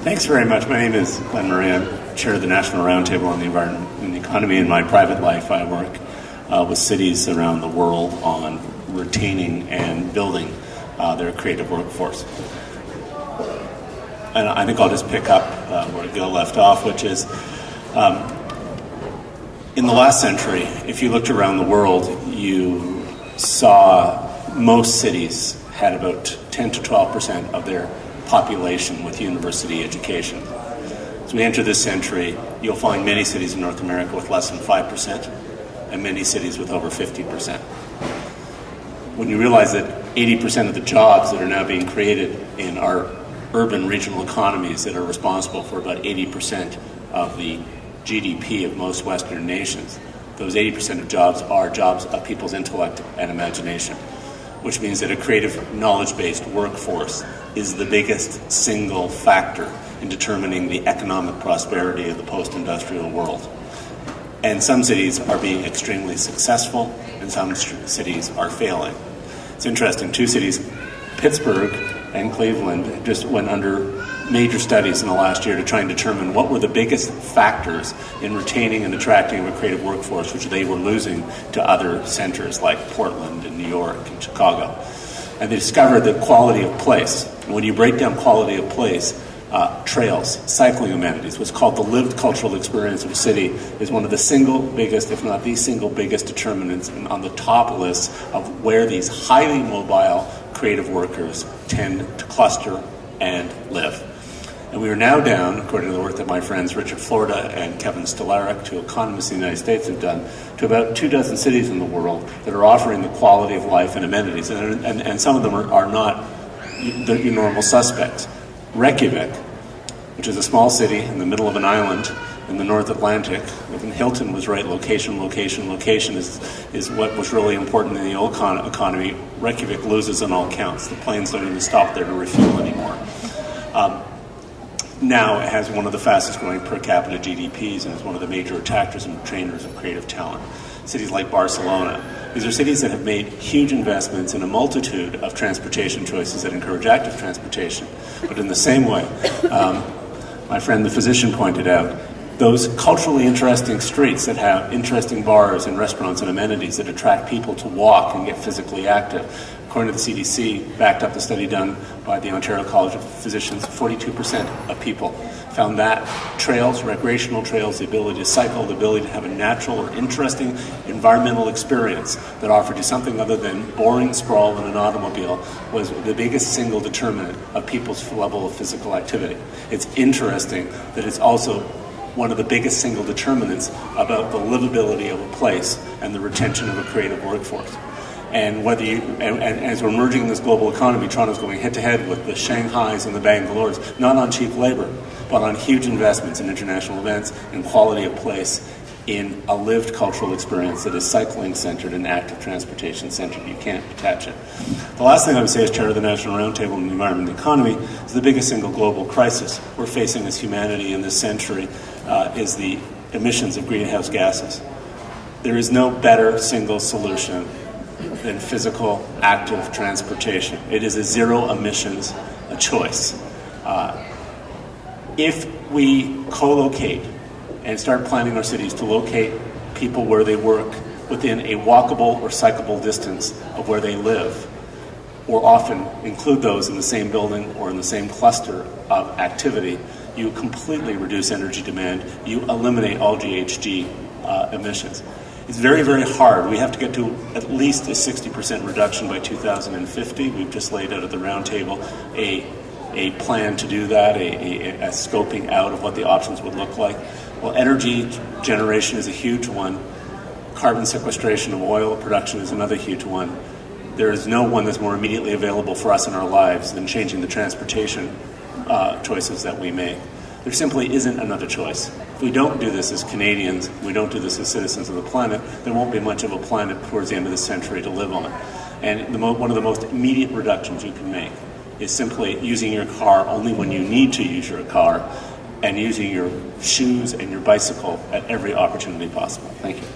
Thanks very much. My name is Glen. I'm chair of the National Roundtable on the Environment and the Economy. In my private life, I work with cities around the world on retaining and building their creative workforce. And I think I'll just pick up where Gil left off, which is in the last century, if you looked around the world, you saw most cities had about 10 to 12% of their population with university education. As we enter this century, you'll find many cities in North America with less than 5% and many cities with over 50%. When you realize that 80% of the jobs that are now being created in our urban regional economies that are responsible for about 80% of the GDP of most Western nations, those 80% of jobs are jobs of people's intellect and imagination, which means that a creative, knowledge-based workforce is the biggest single factor in determining the economic prosperity of the post-industrial world. And some cities are being extremely successful, and some cities are failing. It's interesting, two cities, Pittsburgh and Cleveland, just went under major studies in the last year to try and determine what were the biggest factors in retaining and attracting a creative workforce, which they were losing to other centers like Portland and New York and Chicago. And they discovered the quality of place. And when you break down quality of place, trails, cycling amenities, what's called the lived cultural experience of a city, is one of the single biggest, if not the single biggest determinants on the top list of where these highly mobile creative workers tend to cluster and live. And we are now down, according to the work that my friends Richard Florida and Kevin Stolaric, two economists in the United States, have done, to about 24 cities in the world that are offering the quality of life and amenities. And some of them are not your normal suspects. Reykjavik, which is a small city in the middle of an island in the North Atlantic, and Hilton was right, location is what was really important in the old economy. Reykjavik loses on all counts. The planes don't even stop there to refuel anymore. Now it has one of the fastest growing per capita GDPs and is one of the major attractors and trainers of creative talent. Cities like Barcelona. These are cities that have made huge investments in a multitude of transportation choices that encourage active transportation. But in the same way, my friend the physician pointed out, those culturally interesting streets that have interesting bars and restaurants and amenities that attract people to walk and get physically active. According to the CDC, backed up the study done by the Ontario College of Physicians, 42% of people found that trails, recreational trails, the ability to cycle, the ability to have a natural or interesting environmental experience that offered you something other than boring sprawl in an automobile was the biggest single determinant of people's level of physical activity. It's interesting that it's also one of the biggest single determinants about the livability of a place and the retention of a creative workforce. And whether and as we're merging in this global economy, Toronto's going head-to-head with the Shanghais and the Bangalores, not on cheap labor, but on huge investments in international events and quality of place in a lived cultural experience that is cycling-centered and active transportation-centered. You can't detach it. The last thing I would say as chair of the National Roundtable on the Environment and the Economy is the biggest single global crisis we're facing as humanity in this century is the emissions of greenhouse gases. There is no better single solution than physical, active transportation. It is a zero emissions choice. If we co-locate and start planning our cities to locate people where they work within a walkable or cyclable distance of where they live, or often include those in the same building or in the same cluster of activity, you completely reduce energy demand, you eliminate all GHG emissions. It's very, very hard. We have to get to at least a 60% reduction by 2050. We've just laid out at the roundtable a plan to do that, a scoping out of what the options would look like. Well, energy generation is a huge one. Carbon sequestration of oil production is another huge one. There is no one that's more immediately available for us in our lives than changing the transportation choices that we make. There simply isn't another choice. If we don't do this as Canadians, we don't do this as citizens of the planet, there won't be much of a planet towards the end of the century to live on. And one of the most immediate reductions you can make is simply using your car only when you need to use your car and using your shoes and your bicycle at every opportunity possible. Thank you.